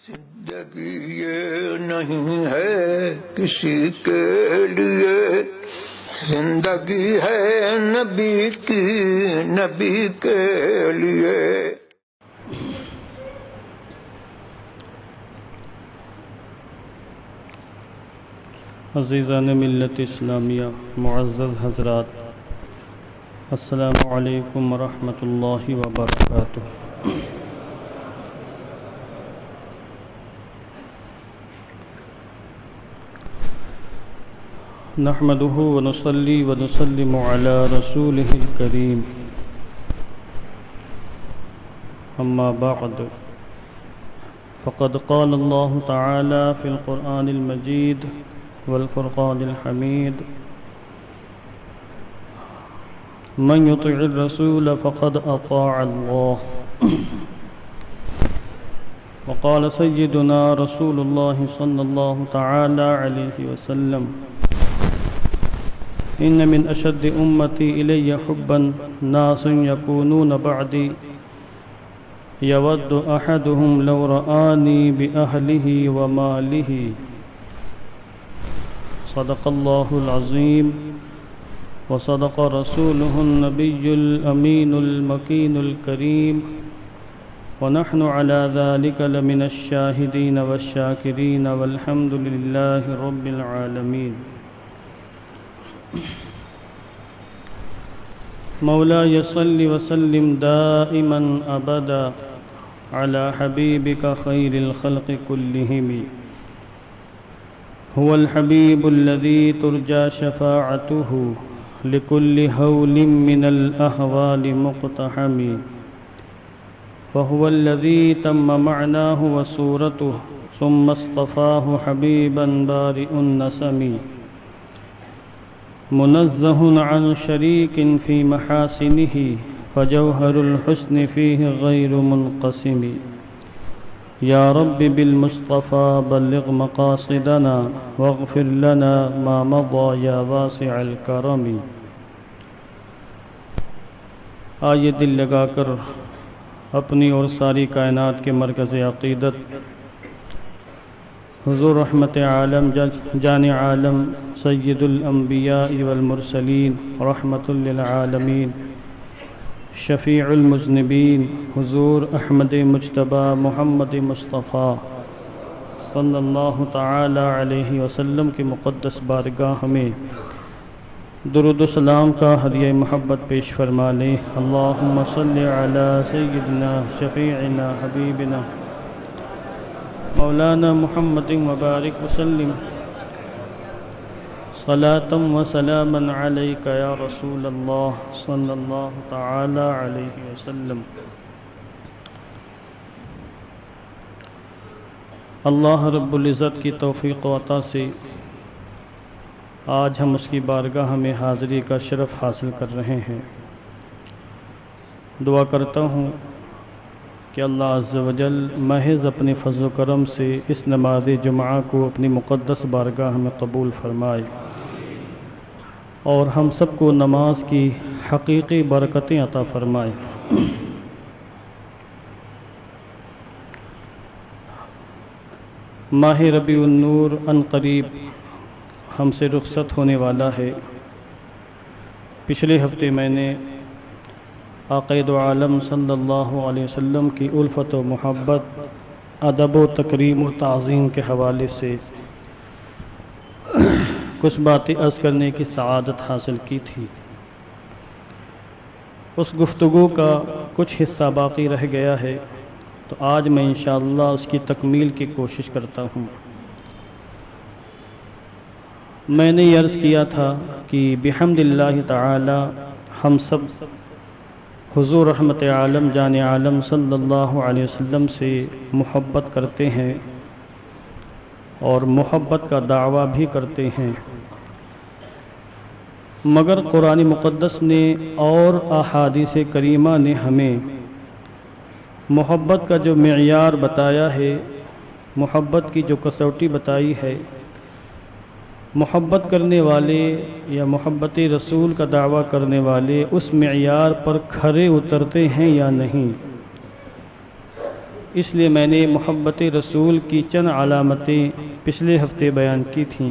زندگی یہ نہیں ہے کسی کے لیے، زندگی ہے نبی کی، نبی کے لیے۔ عزیزان ملت اسلامیہ، معزز حضرات، السلام علیکم ورحمۃ اللہ وبرکاتہ۔ نحمده ونصلي ونسلم على رسوله الكريم، أما بعد، فقد قال الله تعالى في القرآن المجيد والفرقان الحميد: من يطع الرسول فقد أطاع الله. وقال سيدنا رسول الله صلى الله تعالى عليه وسلم: إن من أشد أمتي إلي حبا ناس يكونون بعدي يود أحدهم لو رآني بأهله وماله. صدق الله العظيم وصدق رسوله النبي الأمين المكين الكريم، ونحن على ذلك لمن الشاهدين والشاكرين، والحمد لله رب العالمين. مولاي صل وسلم دائما أبدا على حبيبك خير الخلق كلهم، هو الحبيب الذي ترجى شفاعته لكل هول من الأهوال مقتحم، فهو الذي تم معناه وصورته ثم اصطفاه حبيبا بارئ النسم، منزه عن شريك في محاسنه، فجوهر الحسن فيه غير منقسم. يا رب بالمصطفى بلغ مقاصدنا واغفر لنا ما مضى يا واسع الكرم. آئیے دل لگا کر اپنی اور ساری کائنات کے مرکز عقیدت حضور رحمت عالم جان عالم سید الانبیاء والمرسلین رحمت للعالمین شفیع المذنبین حضور احمد مجتبی محمد مصطفیٰ صلی اللہ تعالی علیہ وسلم کی مقدس بارگاہ میں درود و سلام کا ہدیہ محبت پیش فرما لیں۔ اللہم صلی علی سیدنا شفیعنا حبیبنا مولانا محمد وبارک وسلم صلاة و سلاما علیک یا رسول اللہ صلی اللہ تعالی علیہ وسلم۔ اللہ رب العزت کی توفیق و عطا سے آج ہم اس کی بارگاہ میں حاضری کا شرف حاصل کر رہے ہیں۔ دعا کرتا ہوں کہ اللہ عز و جل محض اپنے فضل و کرم سے اس نماز جمعہ کو اپنی مقدس بارگاہ میں قبول فرمائے اور ہم سب کو نماز کی حقیقی برکتیں عطا فرمائے۔ ماہ ربیع النور ان قریب ہم سے رخصت ہونے والا ہے۔ پچھلے ہفتے میں نے آقا دو عالم صلی اللہ علیہ وسلم کی الفت و محبت، ادب و تکریم و تعظیم کے حوالے سے کچھ باتیں عرض کرنے کی سعادت حاصل کی تھی۔ اس گفتگو کا کچھ حصہ باقی رہ گیا ہے، تو آج میں انشاءاللہ اس کی تکمیل کی کوشش کرتا ہوں۔ میں نے یہ عرض کیا تھا کہ بحمد اللہ تعالی ہم سب حضور رحمت عالم جان عالم صلی اللہ علیہ وسلم سے محبت کرتے ہیں اور محبت کا دعویٰ بھی کرتے ہیں، مگر قرآن مقدس نے اور احادیث کریمہ نے ہمیں محبت کا جو معیار بتایا ہے، محبت کی جو کسوٹی بتائی ہے، محبت کرنے والے یا محبت رسول کا دعویٰ کرنے والے اس معیار پر کھرے اترتے ہیں یا نہیں، اس لیے میں نے محبت رسول کی چند علامتیں پچھلے ہفتے بیان کی تھیں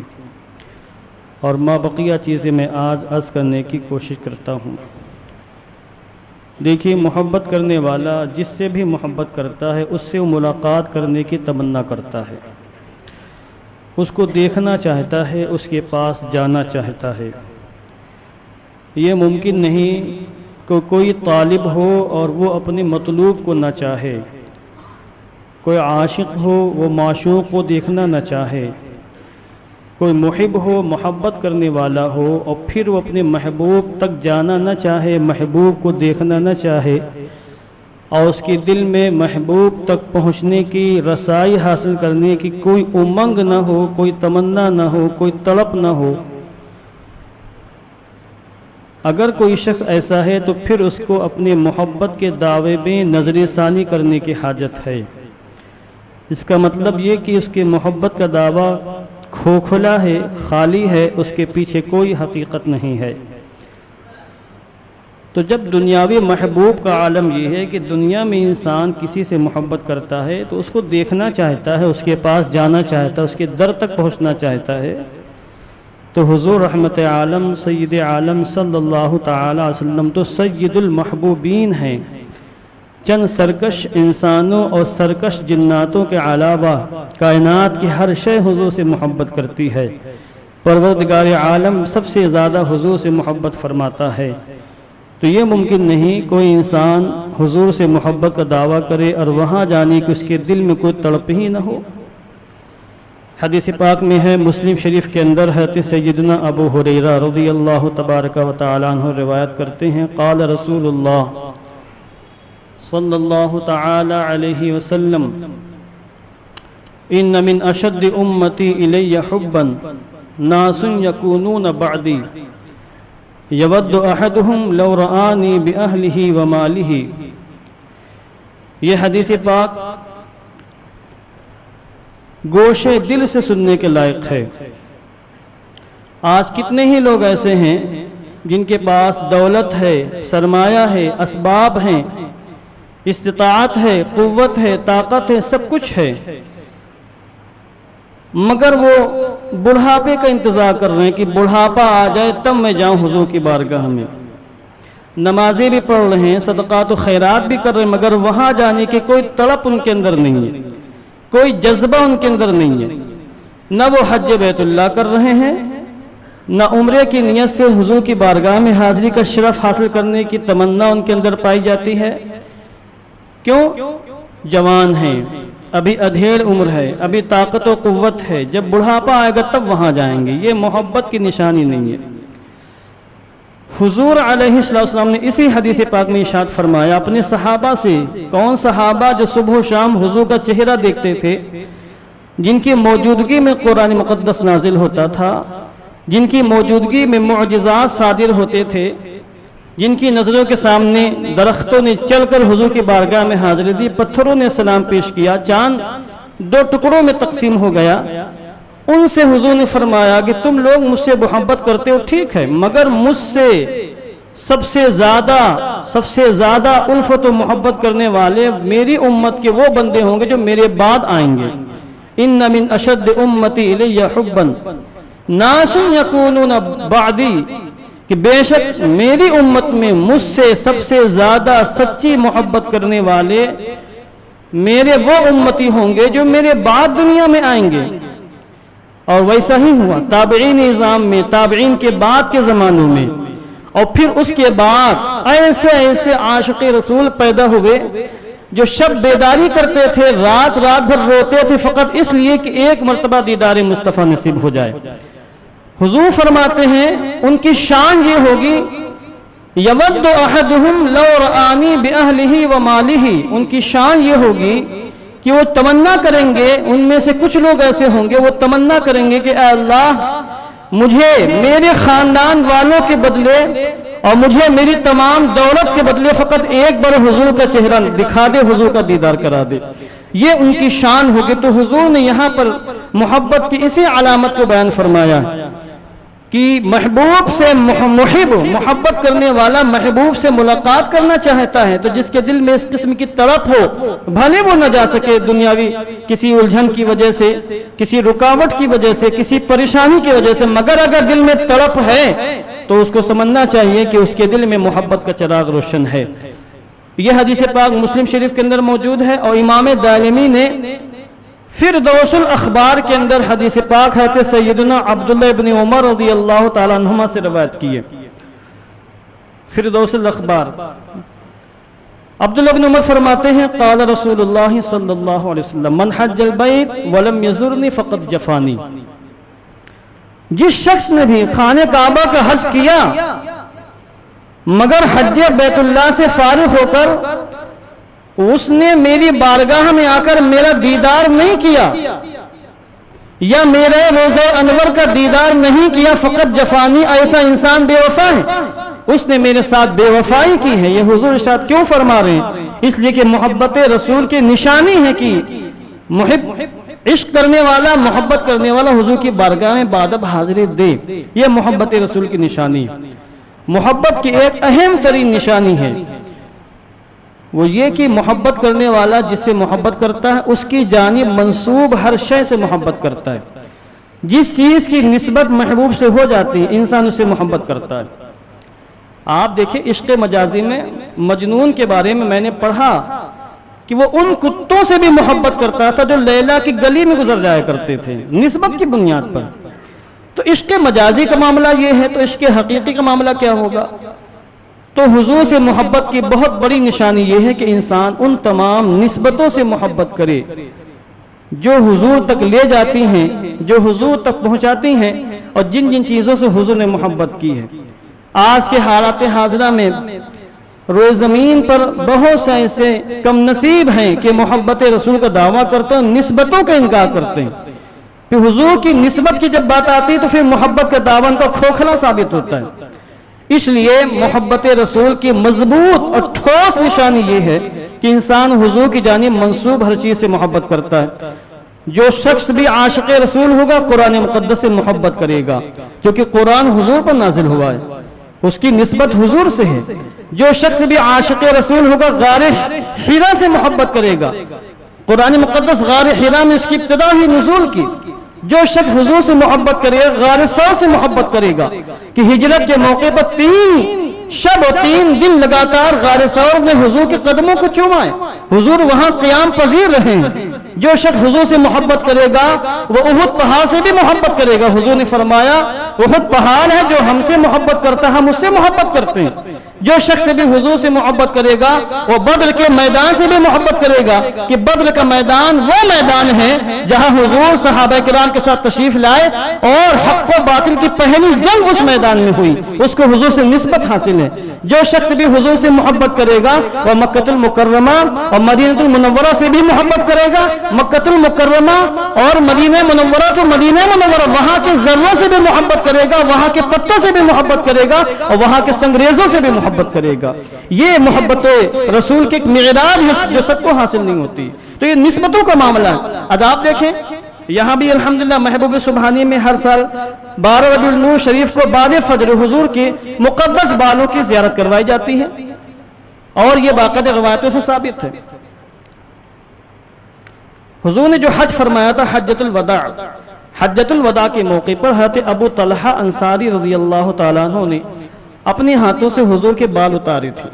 اور ما بقیہ چیزیں میں آج عرض کرنے کی کوشش کرتا ہوں۔ دیکھیے، محبت کرنے والا جس سے بھی محبت کرتا ہے اس سے وہ ملاقات کرنے کی تمنا کرتا ہے، اس کو دیکھنا چاہتا ہے، اس کے پاس جانا چاہتا ہے۔ یہ ممکن نہیں کہ کوئی طالب ہو اور وہ اپنے مطلوب کو نہ چاہے، کوئی عاشق ہو وہ معشوق کو دیکھنا نہ چاہے، کوئی محب ہو محبت کرنے والا ہو اور پھر وہ اپنے محبوب تک جانا نہ چاہے، محبوب کو دیکھنا نہ چاہے، اور اس کے دل میں محبوب تک پہنچنے کی، رسائی حاصل کرنے کی کوئی امنگ نہ ہو، کوئی تمنا نہ ہو، کوئی تڑپ نہ ہو۔ اگر کوئی شخص ایسا ہے تو پھر اس کو اپنے محبت کے دعوے میں نظر ثانی کرنے کی حاجت ہے۔ اس کا مطلب یہ کہ اس کے محبت کا دعویٰ کھوکھلا ہے، خالی ہے، اس کے پیچھے کوئی حقیقت نہیں ہے۔ تو جب دنیاوی محبوب کا عالم یہ ہے کہ دنیا میں انسان کسی سے محبت کرتا ہے تو اس کو دیکھنا چاہتا ہے، اس کے پاس جانا چاہتا ہے، اس کے در تک پہنچنا چاہتا ہے، تو حضور رحمت عالم سید عالم صلی اللہ تعالی علیہ وسلم تو سید المحبوبین ہیں۔ چند سرکش انسانوں اور سرکش جناتوں کے علاوہ کائنات کی ہر شے حضور سے محبت کرتی ہے۔ پروردگار عالم سب سے زیادہ حضور سے محبت فرماتا ہے، تو یہ ممکن نہیں کوئی انسان حضور سے محبت کا دعویٰ کرے اور وہاں جانے کہ اس کے دل میں کوئی تڑپ ہی نہ ہو۔ حدیث پاک میں ہے، مسلم شریف کے اندر ہے، سیدنا ابو ہریرہ رضی اللہ تبارک و تعالی عنہ روایت کرتے ہیں، قال رسول اللہ صلی اللہ تعالی علیہ وسلم، ان من اشد امتی الی حبا ناس یکونون بعدی یود احدہم لو رآنی باہلہ ومالہ۔ یہ حدیث پاک گوشے دل سے سننے کے لائق ہے۔ آج کتنے ہی لوگ ایسے ہیں جن کے پاس دولت ہے، سرمایہ ہے، اسباب ہیں، استطاعت ہے، قوت ہے، طاقت ہے، سب کچھ ہے، مگر وہ بڑھاپے کا انتظار کر رہے ہیں کہ بڑھاپا آ جائے تب میں جاؤں حضور کی بارگاہ میں۔ نمازیں بھی پڑھ رہے ہیں، صدقات و خیرات بھی کر رہے ہیں، مگر وہاں جانے کی کوئی تڑپ ان کے اندر نہیں ہے، کوئی جذبہ ان کے اندر نہیں ہے۔ نہ وہ حج بیت اللہ کر رہے ہیں، نہ عمرے کی نیت سے حضور کی بارگاہ میں حاضری کا شرف حاصل کرنے کی تمنا ان کے اندر پائی جاتی ہے۔ کیوں؟ جوان ہیں، ابھی ادھیڑ عمر ہے، ابھی طاقت و قوت ہے، جب بڑھاپا آئے گا تب وہاں جائیں گے۔ یہ محبت کی نشانی نہیں ہے۔ حضور علیہ السلام نے اسی حدیث پاک میں ارشاد فرمایا اپنے صحابہ سے، کون صحابہ جو صبح و شام حضور کا چہرہ دیکھتے تھے، جن کی موجودگی میں قرآن مقدس نازل ہوتا تھا، جن کی موجودگی میں معجزات صادر ہوتے تھے، جن کی نظروں کے سامنے درختوں نے چل کر حضور کی بارگاہ میں حاضری دی، پتھروں نے سلام پیش کیا، چاند دو ٹکڑوں میں تقسیم ہو گیا، ان سے حضور نے فرمایا کہ تم لوگ مجھ سے محبت کرتے ہو ٹھیک ہے، مگر مجھ سے سب سے زیادہ الفت و محبت کرنے والے میری امت کے وہ بندے ہوں گے جو میرے بعد آئیں گے۔ ان من اشد امتی الی حبا ناس یکونون بعدی، کہ بے شک میری امت میں مجھ سے سب سے زیادہ سچی محبت کرنے والے میرے وہ امتی ہوں گے جو میرے بعد دنیا میں آئیں گے۔ اور ویسا ہی ہوا تابعین نظام میں، تابعین کے بعد کے زمانوں میں، اور پھر اس کے بعد ایسے عاشق رسول پیدا ہوئے جو شب بیداری کرتے تھے، رات بھر روتے تھے فقط اس لیے کہ ایک مرتبہ دیدار مصطفیٰ نصیب ہو جائے۔ حضور فرماتے ہیں ان کی شان یہ ہوگی، یود احدہم لو رآنی باہلہ ومالہ، ان کی شان یہ ہوگی کہ وہ تمنا کریں گے، ان میں سے کچھ لوگ ایسے ہوں گے وہ تمنا کریں گے کہ اے اللہ مجھے میرے خاندان والوں کے بدلے اور مجھے میری تمام دولت کے بدلے فقط ایک بار حضور کا چہرہ دکھا دے، حضور کا دیدار کرا دے۔ یہ ان کی شان ہوگی۔ تو حضور نے یہاں پر محبت کی اسی علامت کو بیان فرمایا کہ محبوب سے محبت کرنے والا محبوب سے ملاقات کرنا چاہتا ہے، تو جس کے دل میں اس قسم کی طرف ہو، بھلے وہ نہ جا سکے دنیاوی کسی الجھن کی وجہ سے، کسی رکاوٹ کی وجہ سے، کسی پریشانی کی وجہ سے، مگر اگر دل میں طرف ہے تو اس کو سمجھنا چاہیے کہ اس کے دل میں محبت کا چراغ روشن ہے۔ یہ حدیث پاک مسلم شریف کے اندر موجود ہے، اور امام دارمی نے فردوس الاخبار کے اندر حدیث پاک ہے کہ سیدنا عبداللہ ابن عمر رضی اللہ تعالیٰ عنہما سے روایت کی ہے۔ فردوس الاخبار عبداللہ ابن عمر فرماتے ہیں قال رسول اللہ صلی اللہ علیہ وسلم من حج البیت ولم یزرنی فقد جفانی، جس شخص نے بھی خانہ کعبہ کا حج کیا مگر حج بیت اللہ سے فارغ ہو کر اس نے میری بارگاہ میں آ کر میرا دیدار نہیں کیا یا میرے روضہ انور کا دیدار نہیں کیا، فقط جفانی، ایسا انسان بے وفا ہے، اس نے میرے ساتھ بے وفائی کی ہے۔ یہ حضور ارشاد کیوں فرما رہے ہیں؟ اس لیے کہ محبت رسول کی نشانی ہے کہ عشق کرنے والا، محبت کرنے والا حضور کی بارگاہ میں بادب حاضری دے، یہ محبت رسول کی نشانی ہے۔ محبت کی ایک اہم ترین نشانی ہے وہ یہ کہ محبت کرنے والا جس سے محبت کرتا ہے اس کی جانب منسوب ہر شے سے محبت کرتا ہے۔ جس چیز کی نسبت محبوب سے ہو جاتی ہے انسان اس سے محبت کرتا ہے۔ آپ دیکھیں عشق مجازی میں مجنون کے بارے میں نے پڑھا کہ وہ ان کتوں سے بھی محبت کرتا تھا جو لیلا کی گلی میں گزر جایا کرتے تھے نسبت کی بنیاد پر۔ تو عشق مجازی کا معاملہ یہ ہے، تو عشق حقیقی کا معاملہ کیا ہوگا؟ تو حضور سے محبت کی بہت بڑی نشانی یہ ہے کہ انسان ان تمام نسبتوں سے محبت کرے جو حضور تک لے جاتی ہیں، جو حضور تک پہنچاتی ہیں، اور جن جن چیزوں سے حضور نے محبت کی ہے۔ آج کے حالات حاضرہ میں روئے زمین پر بہت سے ایسے کم نصیب ہیں کہ محبت رسول کا دعویٰ کرتے ہیں، نسبتوں کا انکار کرتے ہیں۔ پھر حضور کی نسبت کی جب بات آتی ہے تو پھر محبت کا دعویٰ ان کا کھوکھلا ثابت ہوتا ہے۔ اس لیے محبت رسول کی مضبوط اور ٹھوس نشانی یہ ہے کہ انسان حضور کی جانب منسوب ہر چیز سے محبت کرتا ہے۔ جو شخص بھی عاشق رسول ہوگا قرآن مقدس سے محبت کرے گا، کیونکہ قرآن حضور پر نازل ہوا ہے، اس کی نسبت حضور سے ہے۔ جو شخص بھی عاشق رسول ہوگا غار حرا سے محبت کرے گا، قرآن مقدس غار حرا میں اس کی ابتدا ہی نزول کی۔ جو شخص حضور سے محبت کرے گا غار ثور سے محبت کرے گا کہ ہجرت کے موقع پر 3 شب اور 3 دن لگاتار غار ثور نے حضور کے قدموں کو چوما ہے، حضور وہاں قیام پذیر رہے ہیں۔ جو شخص حضور سے محبت کرے گا وہ احد پہاڑ سے بھی محبت کرے گا۔ حضور نے فرمایا احد پہاڑ ہے، جو ہم سے محبت کرتا ہے ہم اس سے محبت کرتے ہیں۔ جو شخص بھی حضور سے محبت کرے گا وہ بدر کے میدان سے بھی محبت کرے گا کہ بدر کا میدان وہ میدان ہے جہاں حضور صحابہ کرام کے ساتھ تشریف لائے اور حق و باطل کی پہلی جنگ اس میدان میں ہوئی، اس کو حضور سے نسبت حاصل ہے۔ جو شخص بھی حضور سے محبت کرے گا وہ مکہ المکرمہ اور مدینہ المنورہ سے بھی محبت کرے گا۔ مکہ المکرمہ اور مدینہ منورہ تو مدینہ منورہ، وہاں کے ذروں سے بھی محبت کرے گا، وہاں کے پتوں سے بھی محبت کرے گا، اور وہاں کے سنگریزوں سے بھی محبت کرے گا۔ یہ محبت رسول کے ایک معراج ہے جو سب کو حاصل نہیں ہوتی۔ تو یہ نسبتوں کا معاملہ ہے۔ اب آپ دیکھیں یہاں بھی الحمدللہ محبوب سبحانی میں ہر سال 12 ربیع النور شریف کو بعد فجر حضور کے مقدس بالوں کی زیارت کروائی جاتی ہے، اور یہ باقاعدہ روایتوں سے ثابت ہے۔ حضور نے جو حج فرمایا تھا حجۃ الوداع، حجۃ الوداع کے موقع پر حضرت ابو طلحہ انصاری رضی اللہ تعالیٰ عنہ نے اپنے ہاتھوں سے حضور کے بال اتارے تھے،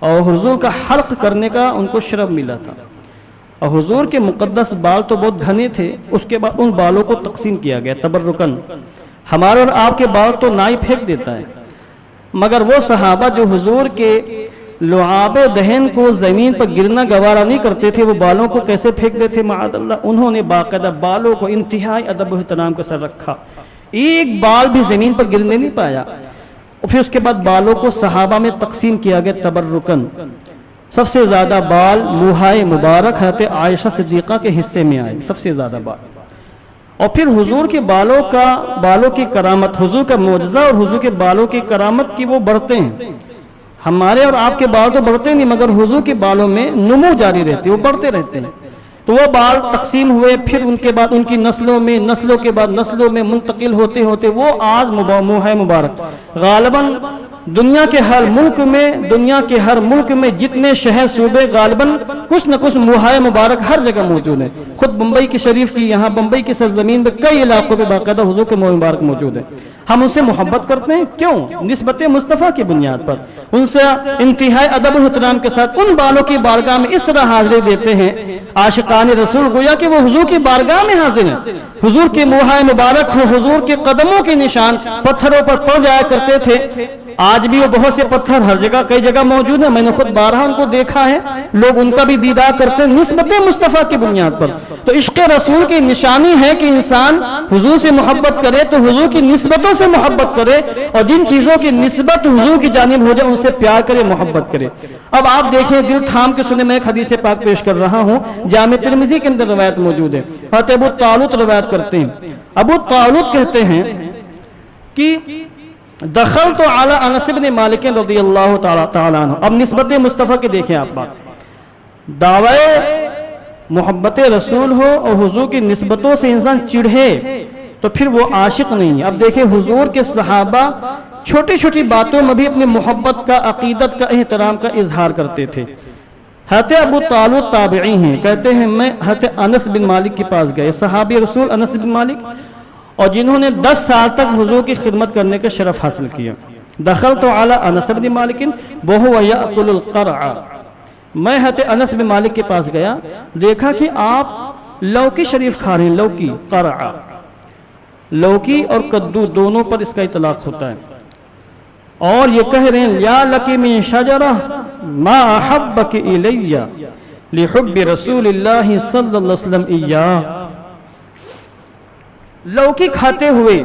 اور حضور کا حلق کرنے کا ان کو شرف ملا تھا۔ اور حضور کے مقدس بال تو بہت گھنے تھے، اس کے بعد ان بالوں کو تقسیم کیا گیا تبرکن۔ ہمارے اور آپ کے بال تو نائی پھینک دیتا ہے، مگر وہ صحابہ جو حضور کے لعاب دہن کو زمین پر گرنا گوارا نہیں کرتے تھے وہ بالوں کو کیسے پھینک دیتے معاذ اللہ؟ انہوں نے باقاعدہ بالوں کو انتہائی ادب و احترام کے ساتھ رکھا، ایک بال بھی زمین پر گرنے نہیں پایا۔ اور پھر اس کے بعد بالوں کو صحابہ میں تقسیم کیا گیا تبرکن۔ سب سے زیادہ بال موہائے مبارک حضرت عائشہ صدیقہ کے حصے میں آئے، سب سے زیادہ بال۔ اور پھر حضور کے بالوں کی کرامت، حضور کا معجزہ اور حضور کے بالوں کی کرامت کی وہ بڑھتے ہیں۔ ہمارے اور آپ کے بال تو بڑھتے نہیں، مگر حضور کے بالوں میں نمو جاری رہتی ہے، وہ بڑھتے رہتے ہیں۔ تو وہ بال تقسیم ہوئے، پھر ان کے بعد ان کی نسلوں میں، نسلوں کے بعد نسلوں میں منتقل ہوتے ہوتے وہ آج موہے مبارک غالباً دنیا کے ہر ملک میں جتنے شہر صوبے غالباً کچھ نہ کچھ موہے مبارک ہر جگہ موجود ہے. خود بمبئی کی شریف کی، یہاں بمبئی کی سرزمین میں کئی علاقوں پہ باقاعدہ حضور کے موہے مبارک موجود ہے. ہم ان سے محبت کرتے ہیں، کیوں؟ نسبت مصطفیٰ کی بنیاد پر ان سے انتہائی ادب و احترام کے ساتھ ان بالوں کی بارگاہ میں اس طرح حاضری دیتے ہیں عاشقان رسول، گویا کہ وہ حضور کی بارگاہ میں حاضر ہیں. حضور کے موہے مبارک ہو، حضور کے قدموں کے نشان پتھروں پر پڑ جایا کرتے تھے. آج بھی وہ بہت سے پتھر ہر جگہ کئی جگہ موجود ہیں، میں نے خود بارہا ان کو دیکھا ہے، لوگ ان کا بھی دیدار کرتے ہیں نسبت مصطفیٰ کی بنیاد پر. تو عشق رسول کی نشانی ہے کہ انسان حضور سے محبت کرے تو حضور کی نسبتوں سے محبت کرے، اور جن چیزوں کی نسبت حضور کی جانب ہو جائے ان سے پیار کرے، محبت کرے. اب آپ دیکھیں، دل تھام کے سنیں، میں ایک حدیث پاک پیش کر رہا ہوں، جامع ترمذی کے اندر روایت موجود ہے. حضرت ابو طالوت روایت کرتے ہیں. ابو طالوت کہتے ہیں کہ دخلت علی انس بن مالک رضی اللہ تعالی عنہ. اب نسبت مصطفیٰ کے دیکھیں آپ بات، دعوی محبت رسول ہو اور حضور کی نسبتوں سے انسان چڑھے تو پھر وہ عاشق نہیں ہے. اب دیکھیں حضور کے صحابہ چھوٹی چھوٹی باتوں میں بھی اپنی محبت کا، عقیدت کا، احترام کا اظہار کرتے تھے. حضرت ابو طالوت تابعی ہیں، کہتے ہیں میں حضرت انس بن مالک کے پاس گئے، صحابی رسول انس بن مالک، اور جنہوں نے 10 سال تک حضور کی خدمت کرنے کا شرف حاصل کیا. دخلت علی انس بن مالک وهو یاکل القرع. میں حضرت انس بن مالک کے پاس گیا، دیکھا کہ آپ لوکی شریف کھا رہے ہیں. لوکی، قرع، لوکی اور کدو دونوں پر اس کا اطلاق ہوتا ہے، اور یہ کہہ رہے ہیں یا لکی من شجرہ ما احبک الی لحب رسول اللہ صلی اللہ علیہ وسلم ایاک. لوکی کھاتے ہوئے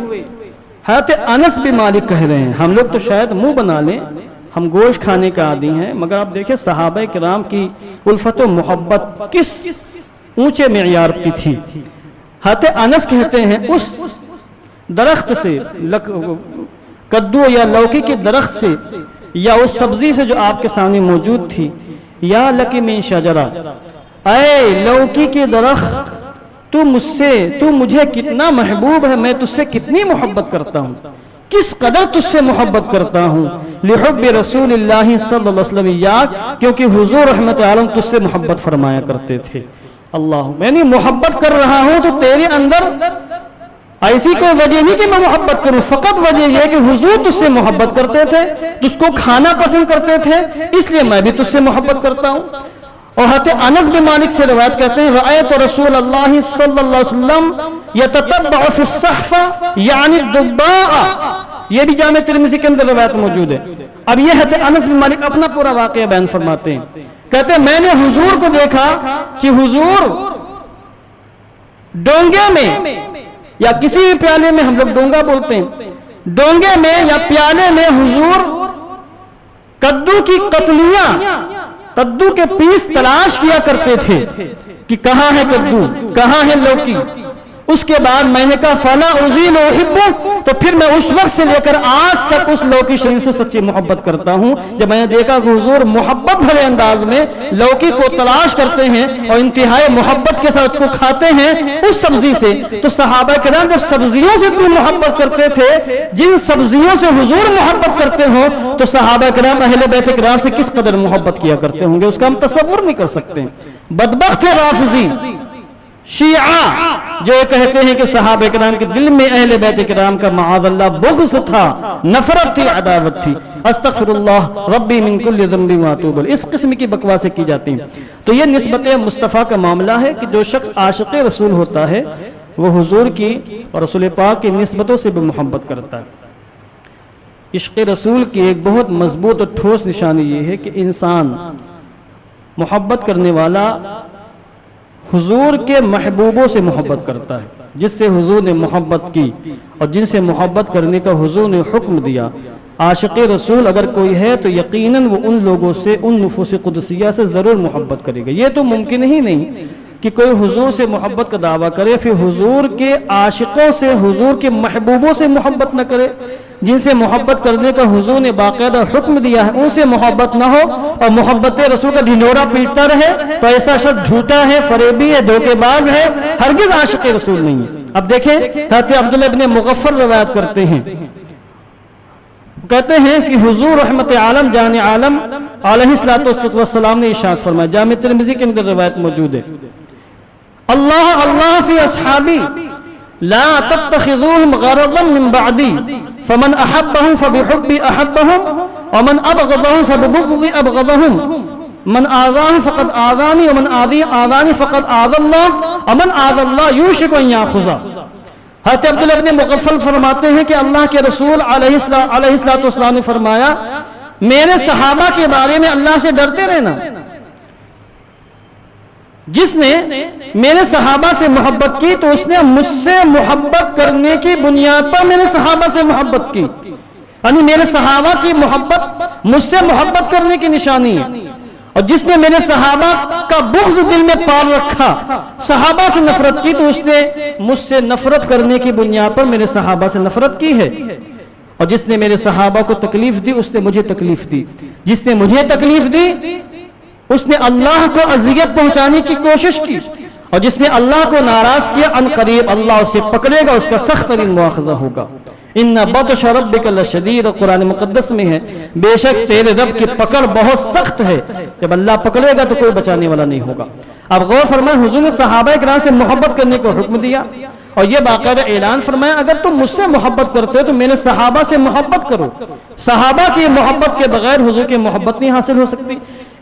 حضرت انس بن مالک کہہ رہے ہیں، ہم لوگ تو شاید منہ بنا لیں، ہم گوشت کھانے کا عادی ہیں، مگر آپ دیکھیں صحابہ کرام کی الفت و محبت کس اونچے معیار کی تھی. حضرت انس کہتے ہیں اس درخت سے، کدو یا لوکی کے درخت سے یا اس سبزی سے جو آپ کے سامنے موجود تھی، یا لکی من شجرہ، اے لوکی کے درخت، تو مجھے کتنا محبوب ہے، میں تجھ سے کتنی محبت کرتا ہوں، کس قدر تجھ سے محبت کرتا ہوں. لحب رسول اللہ صلی اللہ علیہ وسلم یاک، کیونکہ حضور رحمت عالم تجھ سے محبت فرمایا کرتے تھے. اللہ، میں نہیں محبت کر رہا ہوں تو تیرے اندر ایسی کوئی وجہ نہیں کہ میں محبت کروں، فقط وجہ یہ کہ حضور تجھ سے محبت کرتے تھے، تجھ کو کھانا پسند کرتے تھے، اس لیے میں بھی تجھ سے محبت کرتا ہوں. اور حضرت انس بن مالک سے روایت کرتے ہیں رأیت رسول اللہ صلی اللہ علیہ وسلم یتتبع فی الصحفہ یعنی الدباء. یہ بھی جامع ترمذی کے اندر روایت موجود ہے. اب یہ حضرت انس بن مالک اپنا پورا واقعہ بیان فرماتے ہیں، کہتے ہیں میں نے حضور کو دیکھا کہ حضور ڈونگے میں یا کسی بھی پیالے میں، ہم لوگ ڈونگا بولتے ہیں، ڈونگے میں یا پیالے میں حضور کدو کی قطلیاں، کدو کے پیس تلاش کیا کرتے تھے کہ کہاں ہے کدو، کہاں ہے لوکی. اس کے بعد میں نے کہا فلا ازیل احبہ، تو پھر میں اس وقت سے لے کر آج تک اس لوکی شریف سے سچی محبت کرتا ہوں. جب میں نے دیکھا کہ حضور محبت بھرے انداز میں لوکی کو تلاش کرتے ہیں اور انتہائی محبت کے ساتھ کو کھاتے ہیں اس سبزی سے، تو صحابہ کرام جب سبزیوں سے اتنی محبت کرتے تھے، جن سبزیوں سے حضور محبت کرتے ہوں، تو صحابہ کرام اہل بیت کرام سے کس قدر محبت کیا کرتے ہوں گے، اس کا ہم تصور نہیں کر سکتے. بدبخت ہے رافضی شیعہ جو کہتے ہیں کہ صحابہ کرام کے دل میں اہل بیت کرام کا معاذ اللہ بغض تھا، نفرت تھی، عداوت تھی. استغفر اللہ ربی من کل ذنب واتوب الیہ، اس قسم کی بکواسیں کی جاتی ہیں. تو یہ نسبت مصطفیٰ کا معاملہ ہے کہ جو شخص عاشق رسول ہوتا ہے وہ حضور کی اور رسول پاک کی نسبتوں سے بھی محبت کرتا ہے. عشق رسول کی ایک بہت مضبوط اور ٹھوس نشانی یہ ہے کہ انسان محبت کرنے والا حضور کے محبوبوں سے محبت کرتا ہے، جس سے حضور نے محبت کی اور جن سے محبت کرنے کا حضور نے حکم دیا. عاشق رسول اگر کوئی ہے تو یقیناً وہ ان لوگوں سے، ان نفوس قدسیہ سے ضرور محبت کرے گا. یہ تو ممکن ہی نہیں کہ کوئی حضور سے محبت کا دعویٰ کرے پھر حضور کے عاشقوں سے، حضور کے محبوبوں سے محبت نہ کرے. جن سے محبت کرنے کا حضور نے باقاعدہ حکم دیا ہے ان سے محبت نہ ہو اور محبت رسول کا ڈھنڈورا پیٹتا رہے تو ایسا شخص جھوٹا ہے، فریبی ہے، دھوکے باز ہے، ہرگز عاشق رسول نہیں ہے۔ اب دیکھیں حضرت عبداللہ ابن مغفر روایت کرتے ہیں، کہتے ہیں کہ حضور رحمت عالم جان عالم علیہ الصلوۃ والسلام نے ارشاد فرمایا، جامع ترمذی کے اندر روایت موجود ہے، اللہ اللہ فی اصحابی لا تتخذوهم غرضا من بعدی فمن احبهم فبحبی احبهم ومن ابغضهم فببغضی ابغضهم من آذاہ فقد آذانی ومن آذانی فقد آذى اللہ ومن آذى اللہ یوشک ان یاخذہ۔ حضرت عبداللہ ابن مغفل فرماتے ہیں کہ اللہ کے رسول علیہ السلام نے فرمایا، میرے صحابہ کے بارے میں اللہ سے ڈرتے رہنا، جس نے میرے صحابہ سے محبت کی تو اس نے مجھ سے محبت کرنے کی بنیاد پر میرے صحابہ سے محبت کی، یعنی میرے صحابہ کی محبت مجھ سے محبت کرنے کی نشانی ہے، اور جس نے میرے صحابہ کا بغض دل میں پال رکھا، صحابہ سے نفرت کی، تو اس نے مجھ سے نفرت کرنے کی بنیاد پر میرے صحابہ سے نفرت کی ہے، اور جس نے میرے صحابہ کو تکلیف دی اس نے مجھے تکلیف دی، جس نے مجھے تکلیف دی اس نے اللہ کو اذیت پہنچانے کی کوشش کی، اور جس نے اللہ کو ناراض کیا ان قریب اللہ اسے پکڑے گا، اس کا سخت ترین مواخذہ ہوگا۔ ان بطش ربک لشدید، قرآن مقدس میں ہے بے شک تیرے رب کی پکڑ بہت سخت ہے، جب اللہ پکڑے گا تو کوئی بچانے والا نہیں ہوگا۔ اب غور فرمائیں، حضور نے صحابہ کرام سے محبت کرنے کو حکم دیا اور یہ باقاعدہ اعلان فرمایا، اگر تم مجھ سے محبت کرتے ہو تو میرے صحابہ سے محبت کرو۔ صحابہ کی محبت کے بغیر حضور کی محبت نہیں حاصل ہو سکتی۔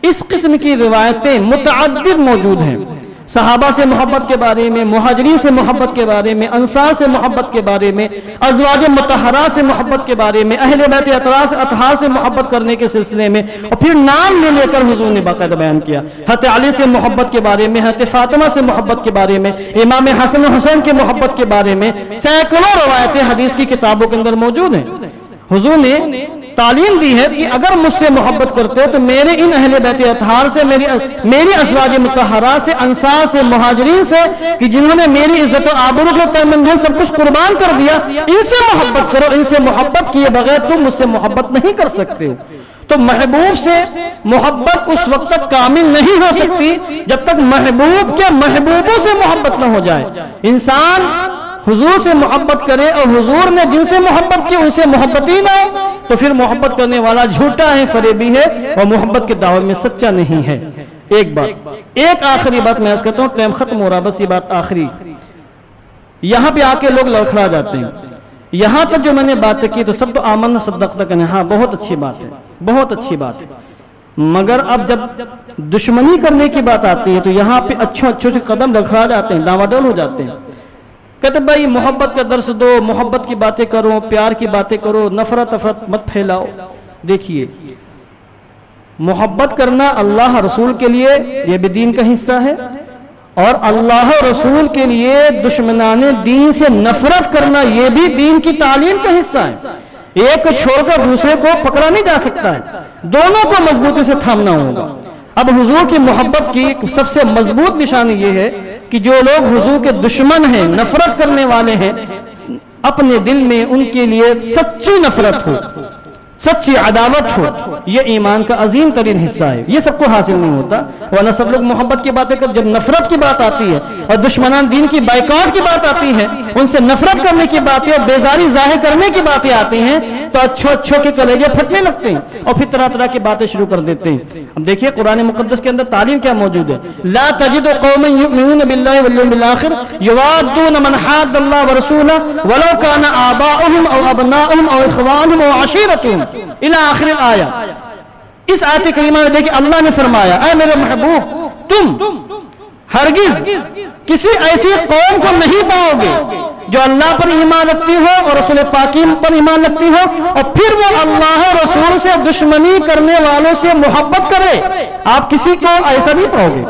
اس قسم کی روایتیں متعدد موجود ہیں، صحابہ سے محبت کے بارے میں، مہاجرین سے محبت کے بارے میں، انصار سے محبت کے بارے میں، ازواج مطہرات سے محبت کے بارے میں، اہل بیت اطہار سے محبت کرنے کے سلسلے میں، اور پھر نام لے کر حضور نے باقاعدہ بیان کیا، حضرت علی سے محبت کے بارے میں، حضرت فاطمہ سے محبت کے بارے میں، امام حسن حسین کے محبت کے بارے میں سینکڑوں روایتیں حدیث کی کتابوں کے اندر موجود ہیں۔ حضور نے تعلیم دی ہے کہ اگر مجھ سے محبت کرتے ہو تو میرے ان اہل بیت اطہار سے، میری ازواج مطہرات سے، انصار سے، مہاجرین سے، کہ جنہوں نے میری عزت و آبرو کے تمام سب کچھ قربان کر دیا، ان سے محبت کرو۔ ان سے محبت کیے بغیر تم مجھ سے محبت نہیں کر سکتے ہو۔ تو محبوب سے محبت اس وقت تک کامل نہیں ہو سکتی جب تک محبوب کے محبوبوں سے محبت نہ ہو جائے۔ انسان حضور سے محبت کرے اور حضور نے جن سے محبت کی ان سے محبت ہی نہ ہو تو پھر محبت کرنے والا جھوٹا ہے، فریبی ہے، اور محبت کے دعوے میں سچا نہیں ہے۔ ایک آخری بات میں عرض کرتا ہوں، ٹائم ختم ہو رہا، بس یہ بات آخری۔ یہاں پہ آ کے لوگ لڑکھڑا جاتے ہیں۔ یہاں تک جو میں نے باتیں کی تو سب تو آمنا صدقت کہنے، ہاں بہت اچھی بات ہے، بہت اچھی بات ہے، مگر اب جب دشمنی کرنے کی بات آتی ہے تو یہاں پہ اچھے سے قدم لڑکھڑا جاتے ہیں، ڈاواڈول ہو جاتے ہیں۔ کہتے بھائی محبت کا درس دو، محبت کی باتیں کرو، پیار کی باتیں کرو، نفرت مت پھیلاؤ۔ دیکھیے، محبت کرنا اللہ رسول کے لیے یہ بھی دین کا حصہ ہے، اور اللہ رسول کے لیے دشمنان دین سے نفرت کرنا یہ بھی دین کی تعلیم کا حصہ ہے۔ ایک کو چھوڑ کر دوسرے کو پکڑا نہیں جا سکتا ہے، دونوں کو مضبوطی سے تھامنا ہوگا۔ اب حضور کی محبت کی سب سے مضبوط نشانی یہ ہے کہ جو لوگ حضور کے دشمن ہیں، نفرت کرنے والے ہیں، اپنے دل میں ان کے لیے سچی نفرت ہو، سچی عداوت ہو، یہ ایمان کا عظیم ترین حصہ ہے۔ یہ سب کو حاصل نہیں ہوتا، ورنہ سب لوگ محبت کی باتیں کر، جب نفرت کی بات آتی ہے اور دشمنان دین کی بائیکاٹ کی بات آتی ہے، ان سے نفرت کرنے کی باتیں اور بیزاری ظاہر کرنے کی باتیں آتی ہیں تو اچھو کے کلیجے پھٹنے لگتے ہیں اور پھر طرح طرح کی باتیں شروع کر دیتے ہیں۔ اب دیکھیے قرآن مقدس کے اندر تعلیم کیا موجود ہے، لا تجد قوما یؤمنون باللہ والیوم الاخر یوادون من حاد اللہ ورسولہ ولو کان آباؤہم او ابناؤہم او اخوانہم او عشیرتہم الى آخر الآیہ۔ اس آیت کریمہ میں دیکھیں اللہ نے فرمایا، اے میرے محبوب تم ہرگز کسی ایسی قوم کو نہیں پاؤ گے جو اللہ پر ایمان رکھتی ہو اور رسول پاک پر ایمان رکھتی ہو اور پھر وہ اللہ رسول سے دشمنی کرنے والوں سے محبت کرے۔ آپ کسی کو ایسا نہیں پاؤ گے۔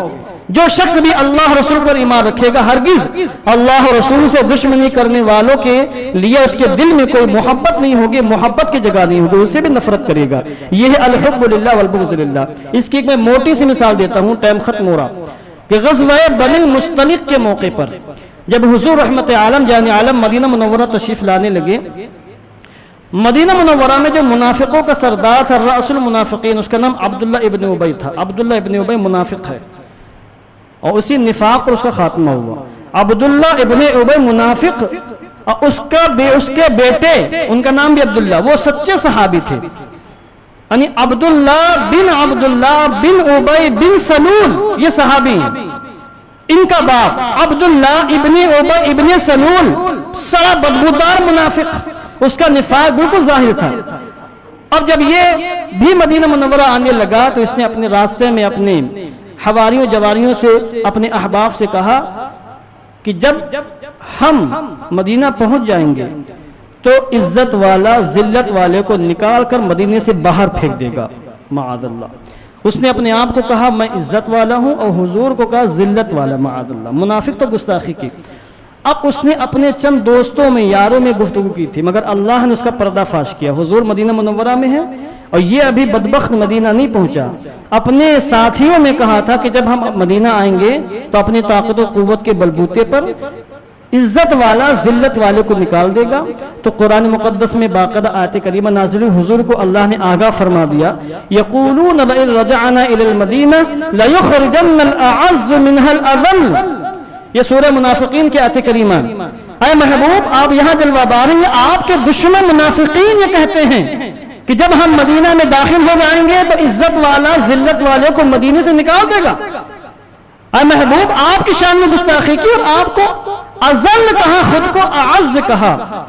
جو شخص بھی اللہ رسول پر ایمان رکھے گا ہرگز اللہ رسول سے دشمنی کرنے والوں کے لیے اس کے دل میں کوئی محبت نہیں ہوگی، محبت کی جگہ نہیں ہوگی، اس سے بھی نفرت کرے گا۔ یہ ہے الحب للہ والبغض للہ۔ اس کی ایک میں موٹی سی مثال دیتا ہوں، ٹائم ختم ہو رہا، کہ غزوہ بنی المصطلق کے موقع پر جب حضور رحمت عالم جان عالم مدینہ منورہ تشریف لانے لگے مدینہ منورہ میں جو منافقوں کا سردار تھا رأس المنافقین، اس کا نام عبداللہ ابن ابی تھا. عبداللہ ابن ابی منافق ہے اور اسی نفاق پر اس کا خاتمہ ہوا. عبداللہ ابن ابی منافق اور اس کے بیٹے، ان کا نام بھی عبداللہ، وہ سچے صحابی تھے. یعنی عبداللہ بن ابی بن سلول یہ صحابی ہیں. ان کا باپ عبداللہ ابن ابی ابن سلول سڑا بدبودار منافق، اس کا نفاق بالکل ظاہر تھا. اب جب یہ بھی مدینہ منورہ آنے لگا تو اس نے اپنے راستے میں اپنے حواریوں جواریوں سے، اپنے احباب سے کہا کہ جب ہم مدینہ پہنچ جائیں گے تو عزت والا ذلت والے کو نکال کر مدینے سے باہر پھینک دے گا معاذ اللہ. اس نے اپنے آپ کو کہا میں عزت والا ہوں اور حضور کو کہا ذلت والا معاذ اللہ. منافق تو گستاخی کی. اب اس نے اپنے چند دوستوں میں، یاروں میں گفتگو کی تھی، مگر اللہ نے اس کا پردہ فاش کیا. حضور مدینہ منورہ میں ہے اور یہ ابھی بدبخت مدینہ نہیں پہنچا. اپنے ساتھیوں میں کہا تھا کہ جب ہم مدینہ آئیں گے تو اپنی طاقت و قوت کے بلبوتے پر عزت والا ذلت والے کو نکال دے گا. تو قرآن مقدس میں باقاعدہ آیت کریمہ نازل ہوئی. حضور کو اللہ نے آگاہ فرما دیا یقولون لئن رجعنا الى المدینہ لیخرجن الاعز منها الاذل. یہ سورہ منافقین کی آیت کریمہ. اے محبوب آپ یہاں جلوہ بار ہیں، آپ کے دشمن منافقین یہ کہتے ہیں کہ جب ہم مدینہ میں داخل ہو جائیں گے تو عزت والا ذلت والے کو مدینے سے نکال دے گا. اے محبوب آپ کی شان میں گستاخی کی اور آپ کو اذل کہا، خود کو اعز کہا.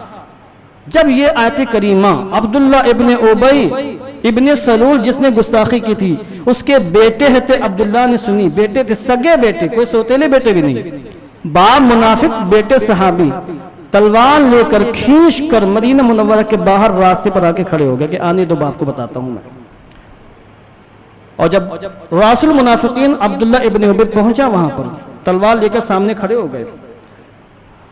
جب یہ آیت کریمہ عبداللہ ابن ابی ابن سلول جس نے گستاخی کی تھی اس کے بیٹے تھے عبداللہ نے سنی، بیٹے تھے سگے بیٹے، کوئی سوتیلے بیٹے بھی نہیں، باپ منافق بیٹے صحابی، تلوار لے کر کھینچ کر مدینہ منورہ کے باہر راستے پر آ کے کھڑے ہو گئے کہ آنے دو باپ کو بتاتا ہوں میں. اور جب رأس المنافقین عبداللہ ابن ابی پہنچا وہاں پر تلوار لے کر سامنے کھڑے ہو گئے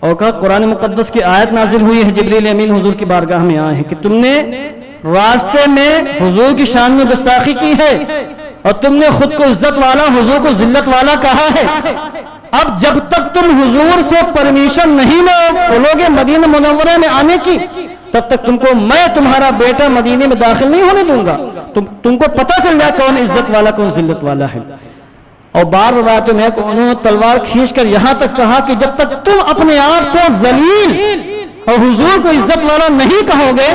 اور کہا قرآن مقدس کی آیت نازل ہوئی ہے، جبریل امین حضور کی بارگاہ میں آئے ہیں کہ تم نے راستے میں حضور کی شان میں گستاخی کی ہے اور تم نے خود کو عزت والا حضور کو ذلت والا کہا ہے. اب جب تک تم حضور سے پرمیشن نہیں لو گے مدینہ منورہ میں آنے کی تب تک تم کو میں تمہارا بیٹا مدینے میں داخل نہیں ہونے دوں گا. تم کو پتہ چل جائے کون عزت والا کون ذلت والا ہے. اور بار روایتوں میں انہوں نے تلوار کھینچ کر یہاں تک کہا کہ جب تک تم اپنے آپ کو ذلیل اور حضور کو عزت والا نہیں کہو گے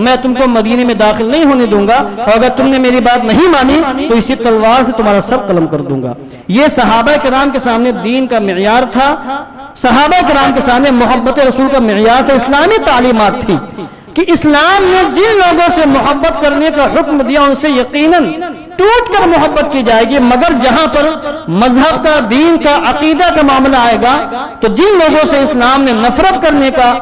میں تم کو مدینے میں داخل نہیں ہونے دوں گا، اور اگر تم نے میری بات نہیں مانی تو اسی تلوار سے تمہارا سر قلم کر دوں گا. یہ صحابہ کرام کے سامنے دین کا معیار تھا، صحابہ کرام کے سامنے محبت رسول کا معیار تھا، اسلامی تعلیمات تھی کہ اسلام نے جن لوگوں سے محبت کرنے کا حکم دیا ان سے یقیناً ٹوٹ کر محبت کی جائے گی، مگر جہاں پر مذہب کا، دین کا، عقیدہ کا معاملہ آئے گا تو جن لوگوں سے اسلام نے نفرت کرنے کا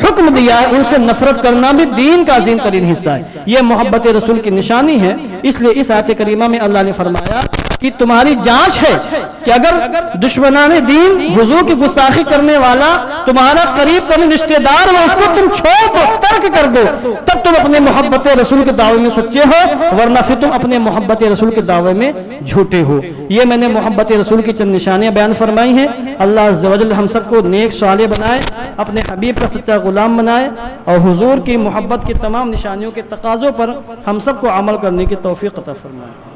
حکم دیا ہے ان سے نفرت کرنا بھی دین کا عظیم ترین حصہ ہے. یہ محبت رسول کی نشانی ہے. اس لیے اس آیت کریمہ میں اللہ نے فرمایا کہ تمہاری جانچ ہے کہ اگر دشمنان دین حضور کی گستاخی کرنے والا تمہارا قریب ترین رشتہ دار ہو اس کو تم چھوڑ دو، ترک کر دو، تب تم اپنے محبت رسول کے دعوے میں سچے ہو، ورنہ پھر تم اپنے محبت رسول کے دعوے میں جھوٹے ہو. یہ میں نے محبت رسول کی چند نشانیاں بیان فرمائی ہیں. اللہ عز و جل ہم سب کو نیک صالح بنائے، اپنے حبیب کا سچا غلام بنائے اور حضور کی محبت کی تمام نشانیوں کے تقاضوں پر ہم سب کو عمل کرنے کی توفیق عطا فرمائے.